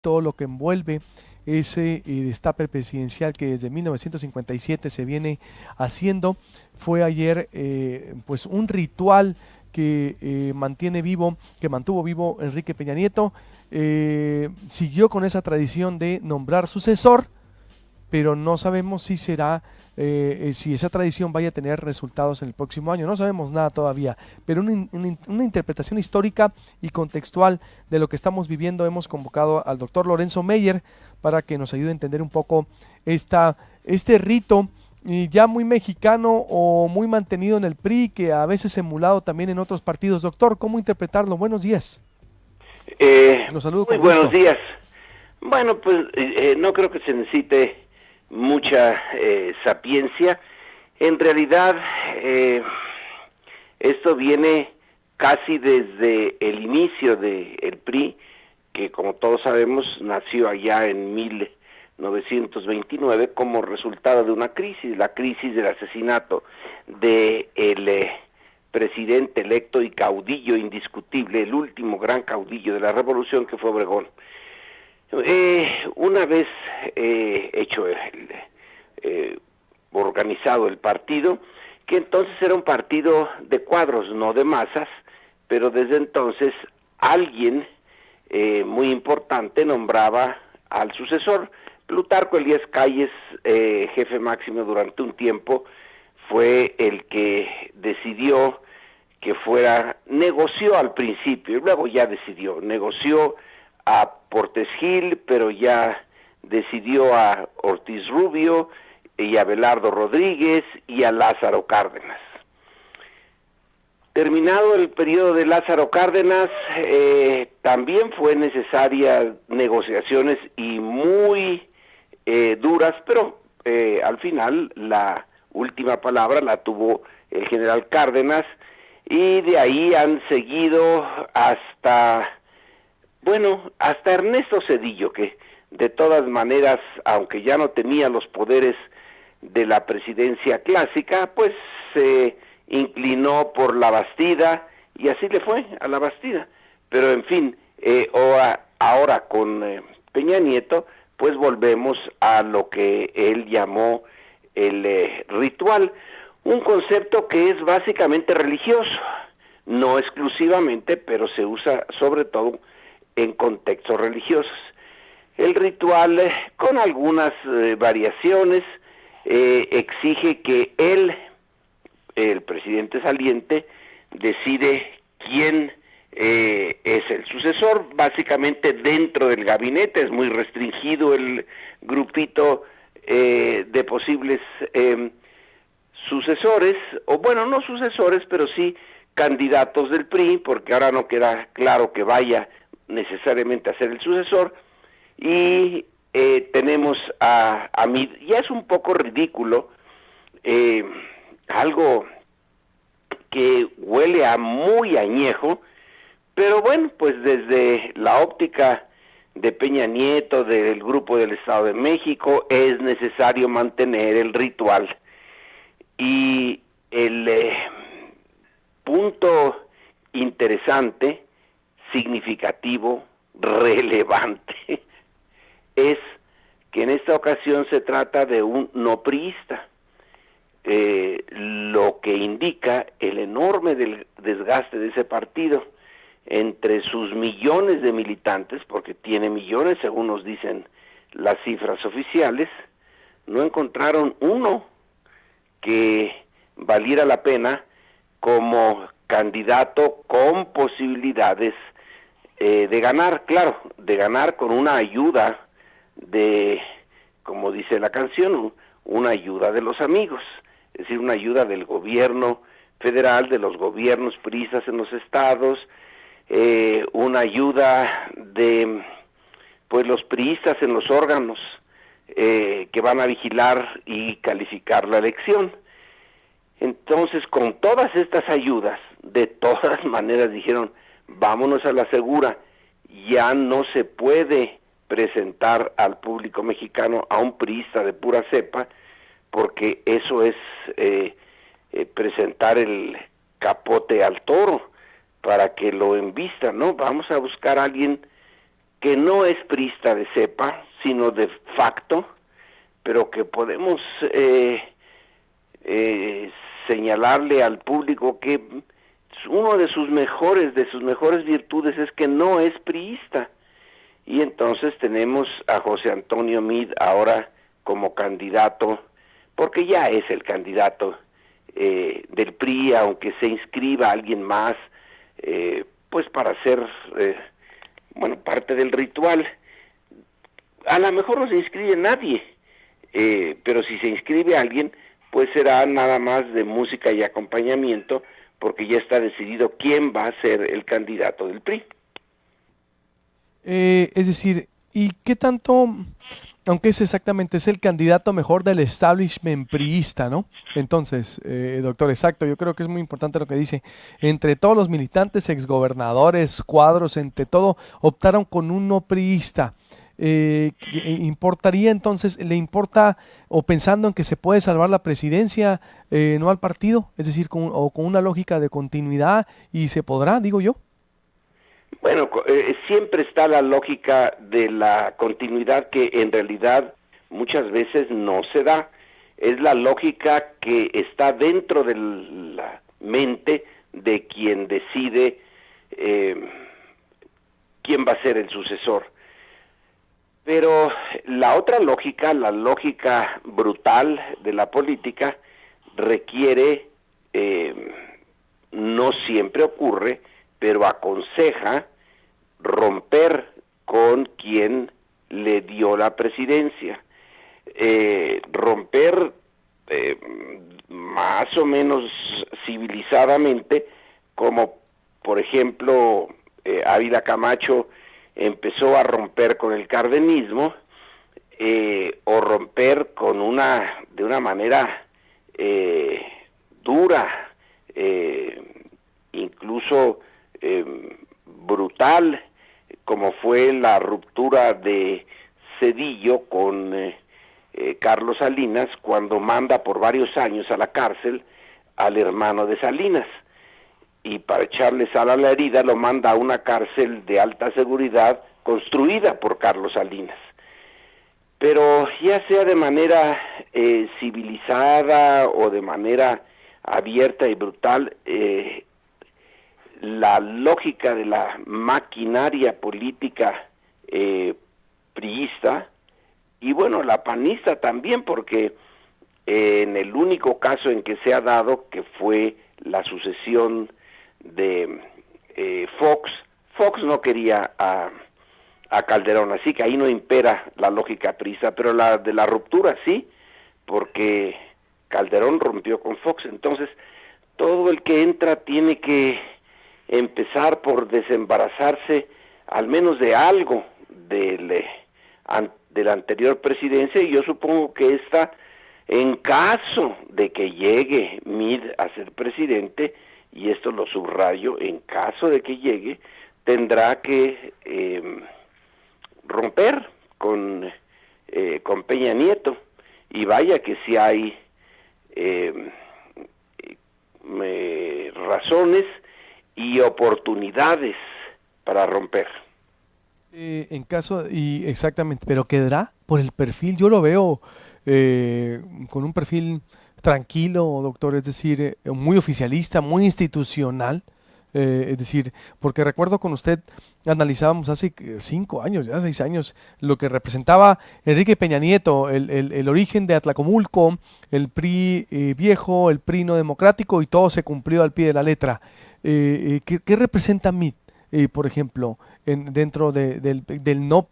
todo lo que envuelve ese destape presidencial que desde 1957 se viene haciendo. Fue ayer pues un ritual que mantiene vivo, que mantuvo vivo Enrique Peña Nieto. Siguió con esa tradición de nombrar sucesor, pero no sabemos si será, si esa tradición vaya a tener resultados en el próximo año. No sabemos nada todavía, pero una interpretación histórica y contextual de lo que estamos viviendo. Hemos convocado al doctor Lorenzo Meyer para que nos ayude a entender un poco este rito y ya muy mexicano o muy mantenido en el PRI, que a veces emulado también en otros partidos. Doctor, ¿cómo interpretarlo? Buenos días. Los saludo Muy con buenos gusto. días. Bueno, pues no creo que se necesite mucha sapiencia. En realidad, esto viene casi desde el inicio del PRI, que como todos sabemos nació allá en 1929 como resultado de una crisis, la crisis del asesinato del presidente electo y caudillo indiscutible, el último gran caudillo de la revolución, que fue Obregón. Una vez hecho organizado el partido, que entonces era un partido de cuadros, no de masas, pero desde entonces alguien muy importante nombraba al sucesor. Plutarco Elías Calles, jefe máximo durante un tiempo, fue el que decidió que fuera, negoció al principio, y luego ya decidió, negoció a Portes Gil, pero ya decidió a Ortiz Rubio y a Belardo Rodríguez y a Lázaro Cárdenas. Terminado el periodo de Lázaro Cárdenas, también fue necesaria negociaciones y muy duras, pero al final la última palabra la tuvo el general Cárdenas, y de ahí han seguido hasta, bueno, hasta Ernesto Zedillo, que de todas maneras, aunque ya no tenía los poderes de la presidencia clásica, pues se inclinó por la Bastida, y así le fue a la Bastida. Pero en fin, ahora con Peña Nieto, pues volvemos a lo que él llamó el ritual, un concepto que es básicamente religioso, no exclusivamente, pero se usa sobre todo en contextos religiosos. El ritual, con algunas variaciones, exige que él, el presidente saliente, decide quién es el sucesor. Básicamente dentro del gabinete es muy restringido el grupito de posibles sucesores, o bueno, no sucesores, pero sí candidatos del PRI, porque ahora no queda claro que vaya necesariamente a ser el sucesor. Y tenemos a mí, ya es un poco ridículo, algo que huele a muy añejo, pero bueno, pues desde la óptica de Peña Nieto, del Grupo del Estado de México, es necesario mantener el ritual. Y el punto interesante, significativo, relevante, es que en esta ocasión se trata de un no priista, lo que indica el enorme desgaste de ese partido entre sus millones de militantes, porque tiene millones según nos dicen las cifras oficiales. No encontraron uno que valiera la pena como candidato con posibilidades de ganar, claro, de ganar con una ayuda de, como dice la canción, una ayuda de los amigos, es decir, una ayuda del gobierno federal, de los gobiernos priistas en los estados, una ayuda de pues los priistas en los órganos que van a vigilar y calificar la elección. Entonces, con todas estas ayudas, de todas maneras dijeron, vámonos a la segura, ya no se puede presentar al público mexicano a un priista de pura cepa, porque eso es presentar el capote al toro para que lo embista, ¿no? Vamos a buscar a alguien que no es priista de cepa, sino de facto, pero que podemos señalarle al público que uno de sus mejores virtudes es que no es priista. Y entonces tenemos a José Antonio Meade ahora como candidato, porque ya es el candidato del PRI, aunque se inscriba alguien más, pues para ser, parte del ritual. A lo mejor no se inscribe nadie, pero si se inscribe alguien, pues será nada más de música y acompañamiento, porque ya está decidido quién va a ser el candidato del PRI. Es decir, ¿y qué tanto, aunque es el candidato mejor del establishment priista, ¿no? Entonces, doctor, exacto, yo creo que es muy importante lo que dice. Entre todos los militantes, exgobernadores, cuadros, entre todo, optaron con un no priista. ¿Importaría entonces, le importa, o pensando en que se puede salvar la presidencia, no al partido? Es decir, con una lógica de continuidad, y se podrá, digo yo. Bueno, siempre está la lógica de la continuidad que en realidad muchas veces no se da. Es la lógica que está dentro de la mente de quien decide quién va a ser el sucesor. Pero la otra lógica, la lógica brutal de la política, requiere, no siempre ocurre, pero aconseja romper con quien le dio la presidencia. Romper más o menos civilizadamente, como por ejemplo Ávila Camacho empezó a romper con el cardenismo, o romper de una manera dura, incluso brutal, como fue la ruptura de Zedillo con Carlos Salinas, cuando manda por varios años a la cárcel al hermano de Salinas, y para echarle sal a la herida lo manda a una cárcel de alta seguridad construida por Carlos Salinas. Pero ya sea de manera civilizada o de manera abierta y brutal, la lógica de la maquinaria política priista, y bueno, la panista también, porque en el único caso en que se ha dado, que fue la sucesión de Fox no quería a Calderón, así que ahí no impera la lógica priista, pero la de la ruptura sí, porque Calderón rompió con Fox. Entonces todo el que entra tiene que empezar por desembarazarse al menos de algo de la anterior presidencia, y yo supongo que esta, en caso de que llegue Meade a ser presidente, y esto lo subrayo, en caso de que llegue, tendrá que romper con Peña Nieto, y vaya que si hay razones y oportunidades para romper. Y exactamente, pero quedará por el perfil, yo lo veo con un perfil tranquilo, doctor, es decir, muy oficialista, muy institucional, es decir, porque recuerdo con usted, analizábamos hace 5 años, ya 6 años, lo que representaba Enrique Peña Nieto, el origen de Atlacomulco, el PRI viejo, el PRI no democrático, y todo se cumplió al pie de la letra. ¿Qué representa Meade, por ejemplo, dentro del no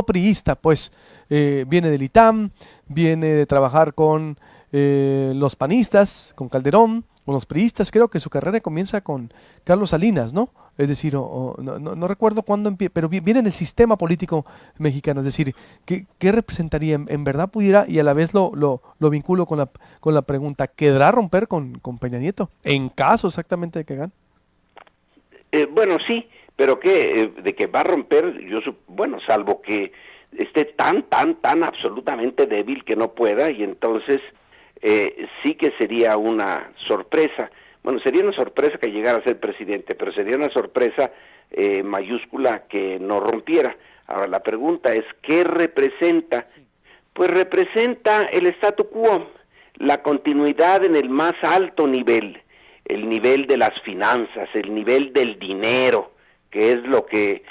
priista? Pues viene del ITAM, viene de trabajar con los panistas, con Calderón, con los priistas. Creo que su carrera comienza con Carlos Salinas, ¿no? Es decir, no recuerdo cuándo empieza, pero viene del sistema político mexicano. Es decir, ¿qué representaría? ¿En verdad pudiera, y a la vez lo vinculo con la pregunta, ¿quedará romper con Peña Nieto? En caso exactamente de que gane. Bueno, sí, pero de que va a romper, salvo que esté tan absolutamente débil que no pueda, y entonces sí que sería una sorpresa. Bueno, sería una sorpresa que llegara a ser presidente, pero sería una sorpresa mayúscula que no rompiera. Ahora la pregunta es, ¿qué representa? Pues representa el statu quo, la continuidad en el más alto nivel, el nivel de las finanzas, el nivel del dinero, que es lo que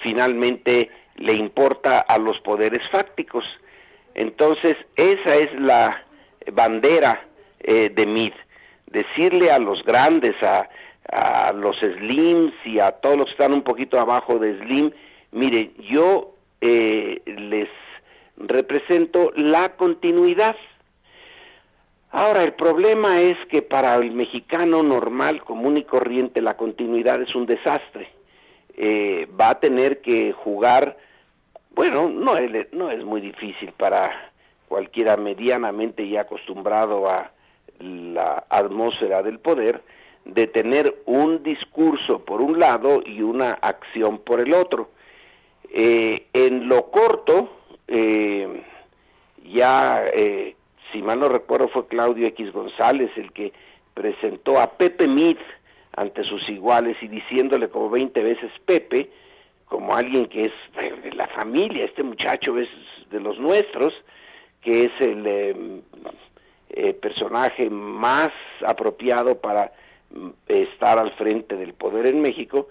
finalmente le importa a los poderes fácticos. Entonces, esa es la bandera de Meade, decirle a los grandes, a los Slims y a todos los que están un poquito abajo de Slim, mire, yo les represento la continuidad. Ahora, el problema es que para el mexicano normal, común y corriente, la continuidad es un desastre. Va a tener que jugar, bueno, no es muy difícil para cualquiera medianamente ya acostumbrado a la atmósfera del poder, de tener un discurso por un lado y una acción por el otro. En lo corto, si mal no recuerdo, fue Claudio X González el que presentó a Pepe Meade ante sus iguales y diciéndole como 20 veces Pepe, como alguien que es de la familia, este muchacho es de los nuestros, que es el personaje más apropiado para estar al frente del poder en México,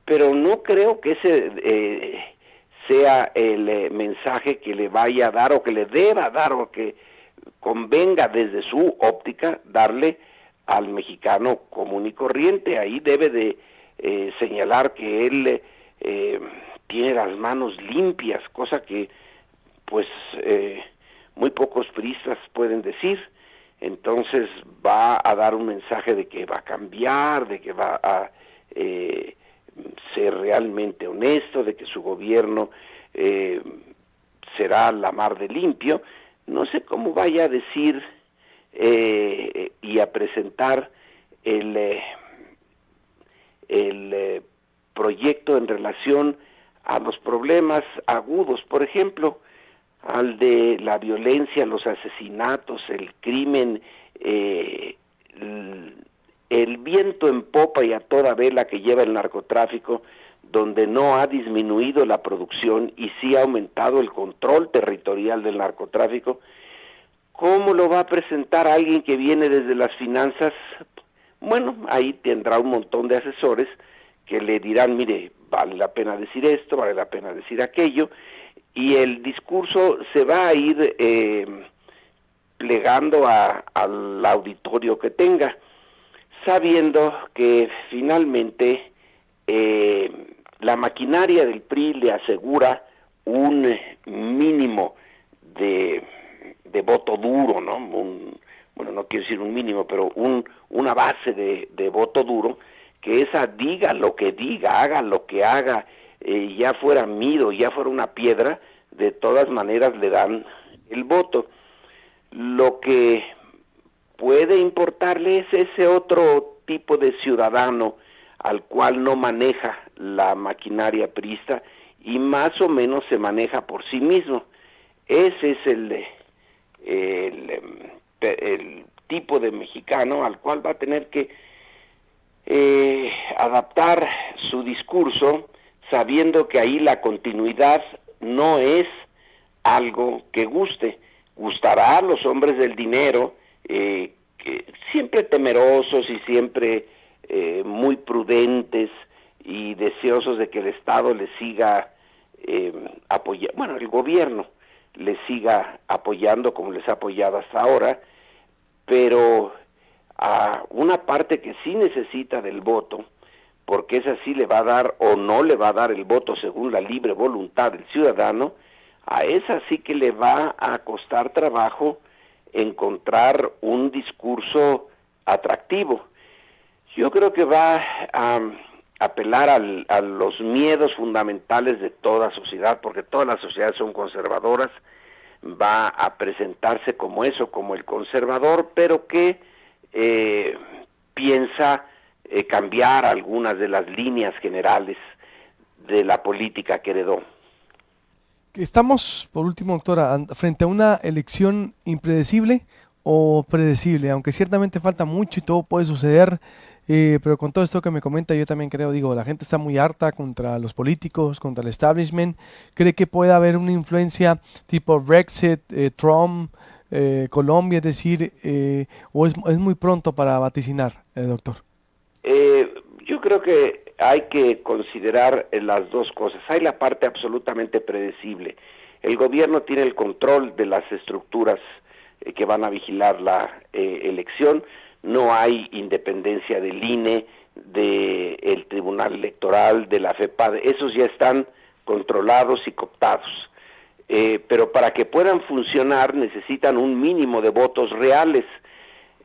pero no creo que ese sea el mensaje que le vaya a dar o que le deba dar o que convenga desde su óptica darle al mexicano común y corriente. Ahí debe de señalar que él tiene las manos limpias, cosa que pues muy pocos priistas pueden decir. Entonces va a dar un mensaje de que va a cambiar, de que va a ser realmente honesto, de que su gobierno será la mar de limpio. No sé cómo vaya a decir y a presentar el proyecto en relación a los problemas agudos, por ejemplo, al de la violencia, los asesinatos, el crimen, el viento en popa y a toda vela que lleva el narcotráfico, donde no ha disminuido la producción y sí ha aumentado el control territorial del narcotráfico. ¿Cómo lo va a presentar alguien que viene desde las finanzas? Bueno, ahí tendrá un montón de asesores que le dirán, mire, vale la pena decir esto, vale la pena decir aquello, y el discurso se va a ir plegando al auditorio que tenga, sabiendo que finalmente la maquinaria del PRI le asegura un mínimo de voto duro, ¿no? Bueno, no quiero decir un mínimo, pero una base de voto duro, que esa diga lo que diga, haga lo que haga, ya fuera Mido, ya fuera una piedra, de todas maneras le dan el voto. Lo que puede importarle es ese otro tipo de ciudadano al cual no maneja la maquinaria priista y más o menos se maneja por sí mismo. Ese es el tipo de mexicano al cual va a tener que adaptar su discurso, sabiendo que ahí la continuidad no es algo que guste. Gustará a los hombres del dinero, que siempre temerosos y siempre muy prudentes y deseosos de que el Estado les siga apoyando, bueno, el gobierno les siga apoyando como les ha apoyado hasta ahora, pero a una parte que sí necesita del voto, porque esa sí le va a dar o no le va a dar el voto según la libre voluntad del ciudadano, a esa sí que le va a costar trabajo encontrar un discurso atractivo. Yo creo que va a apelar a los miedos fundamentales de toda sociedad, porque todas las sociedades son conservadoras, va a presentarse como eso, como el conservador, pero que piensa cambiar algunas de las líneas generales de la política que heredó. Estamos, por último, doctora, frente a una elección impredecible o predecible, aunque ciertamente falta mucho y todo puede suceder pero con todo esto que me comenta, yo también creo, digo, la gente está muy harta contra los políticos, contra el establishment. ¿Cree que puede haber una influencia tipo Brexit, Trump, Colombia, es decir, o es muy pronto para vaticinar, doctor? Yo creo que hay que considerar las dos cosas. Hay la parte absolutamente predecible. El gobierno tiene el control de las estructuras que van a vigilar la elección. No hay independencia del INE, del Tribunal Electoral, de la FEPAD. Esos ya están controlados y cooptados. Pero para que puedan funcionar necesitan un mínimo de votos reales.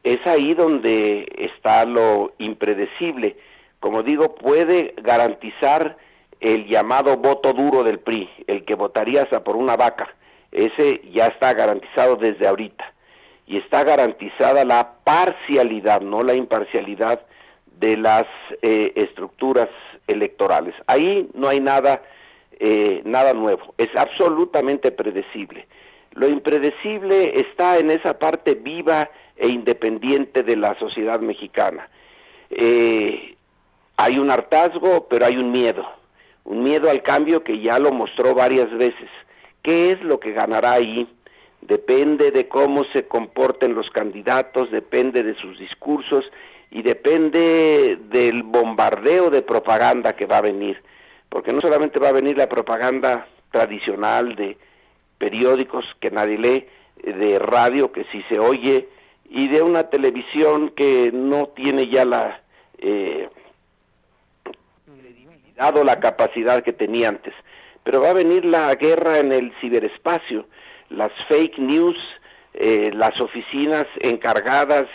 Es ahí donde está lo impredecible. Como digo, puede garantizar el llamado voto duro del PRI, el que votarías a por una vaca. Ese ya está garantizado desde ahorita. Y está garantizada la parcialidad, no la imparcialidad de las estructuras electorales. Ahí no hay nada nuevo, es absolutamente predecible. Lo impredecible está en esa parte viva e independiente de la sociedad mexicana. Hay un hartazgo, pero hay un miedo al cambio que ya lo mostró varias veces. ¿Qué es lo que ganará ahí? Depende de cómo se comporten los candidatos, depende de sus discursos y depende del bombardeo de propaganda que va a venir, porque no solamente va a venir la propaganda tradicional de periódicos que nadie lee, de radio que sí se oye, y de una televisión que no tiene ya la credibilidad o la capacidad que tenía antes. Pero va a venir la guerra en el ciberespacio, las fake news, las oficinas encargadas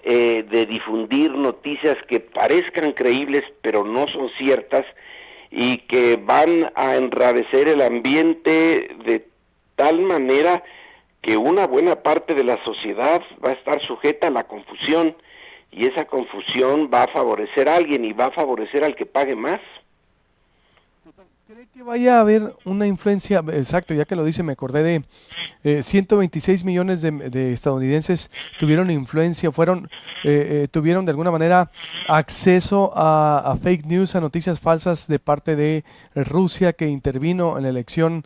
de difundir noticias que parezcan creíbles pero no son ciertas y que van a enrarecer el ambiente de tal manera que una buena parte de la sociedad va a estar sujeta a la confusión y esa confusión va a favorecer a alguien y va a favorecer al que pague más. ¿Cree que vaya a haber una influencia? Exacto, ya que lo dice, me acordé de 126 millones de estadounidenses tuvieron influencia, tuvieron de alguna manera acceso a fake news, a noticias falsas de parte de Rusia, que intervino en la elección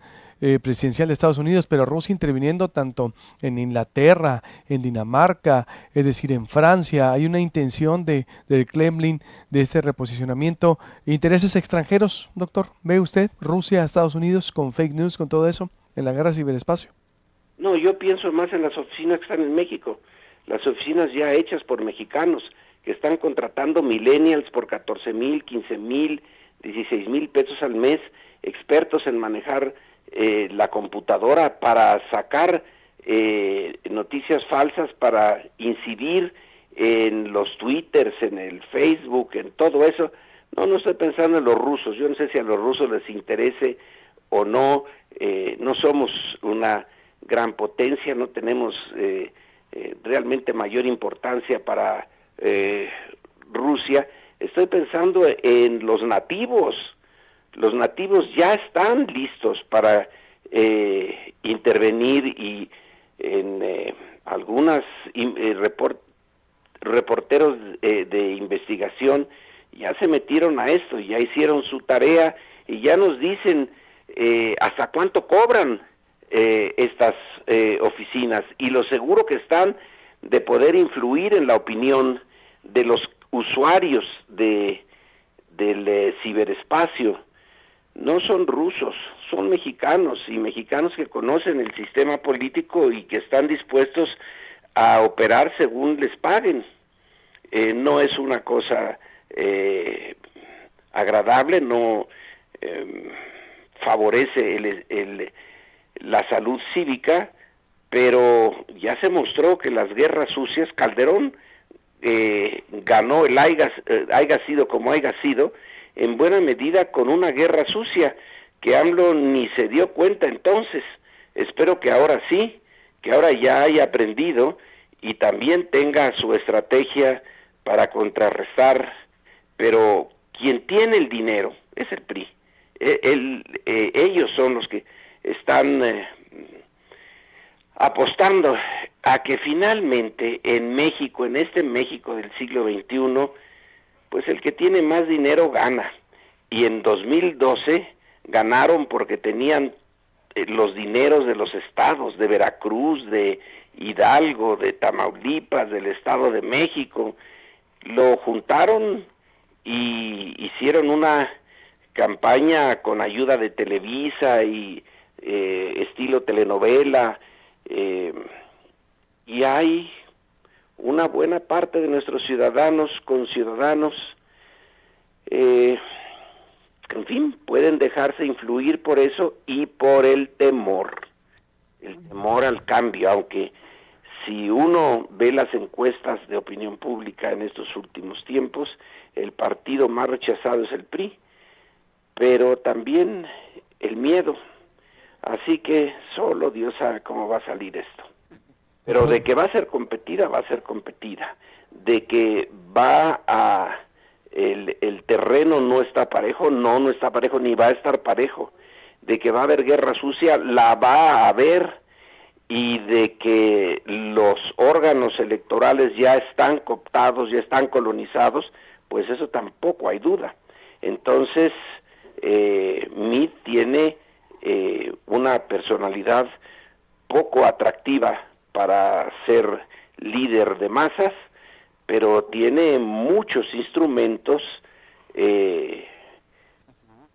presidencial de Estados Unidos, pero Rusia interviniendo tanto en Inglaterra, en Dinamarca, es decir, en Francia. Hay una intención del Kremlin de este reposicionamiento. ¿Intereses extranjeros, doctor? ¿Ve usted Rusia, Estados Unidos con fake news, con todo eso, en la guerra ciberespacio? No, yo pienso más en las oficinas que están en México, las oficinas ya hechas por mexicanos, que están contratando millennials por 14,000, 15,000, 16,000 pesos al mes, expertos en manejar la computadora para sacar noticias falsas, para incidir en los twitters, en el Facebook, en todo eso. No estoy pensando en los rusos. Yo no sé si a los rusos les interese o no. No somos una gran potencia, no tenemos realmente mayor importancia para Rusia. Estoy pensando en los nativos. Los nativos ya están listos para intervenir y en algunas reporteros de investigación ya se metieron a esto, ya hicieron su tarea y ya nos dicen hasta cuánto cobran estas oficinas y lo seguro que están de poder influir en la opinión de los usuarios del ciberespacio. No son rusos, son mexicanos y mexicanos que conocen el sistema político y que están dispuestos a operar según les paguen. No es una cosa agradable, no favorece la salud cívica, pero ya se mostró que las guerras sucias, Calderón ganó el haya sido como haya sido, en buena medida con una guerra sucia, que AMLO ni se dio cuenta entonces. Espero que ahora sí, que ahora ya haya aprendido y también tenga su estrategia para contrarrestar, pero quien tiene el dinero es el PRI. Ellos son los que están apostando a que finalmente en México, en este México del siglo XXI, pues el que tiene más dinero gana. Y en 2012 ganaron porque tenían los dineros de los estados, de Veracruz, de Hidalgo, de Tamaulipas, del Estado de México. Lo juntaron y hicieron una campaña con ayuda de Televisa y estilo telenovela, y hay una buena parte de nuestros conciudadanos, en fin, pueden dejarse influir por eso y por el temor al cambio, aunque si uno ve las encuestas de opinión pública en estos últimos tiempos, el partido más rechazado es el PRI, pero también el miedo. Así que solo Dios sabe cómo va a salir esto. Pero de que va a ser competida, va a ser competida. De que el terreno no está parejo, no está parejo, ni va a estar parejo. De que va a haber guerra sucia, la va a haber. Y de que los órganos electorales ya están cooptados, ya están colonizados, pues eso tampoco hay duda. Entonces, Meade tiene una personalidad poco atractiva para ser líder de masas, pero tiene muchos instrumentos en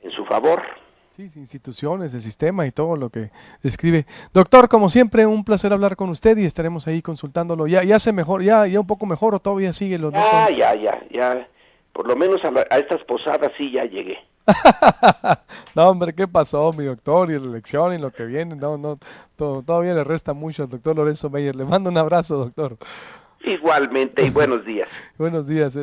su favor. Sí, instituciones, el sistema y todo lo que describe. Doctor, como siempre, un placer hablar con usted y estaremos ahí consultándolo. ¿Ya se mejor, ya un poco mejor o todavía sigue los notas? Ya. Por lo menos a estas posadas sí ya llegué. No, hombre, ¿qué pasó, mi doctor? Y la elección y lo que viene, todavía le resta mucho al doctor Lorenzo Meyer. Le mando un abrazo, doctor. Igualmente, y buenos días. Buenos días.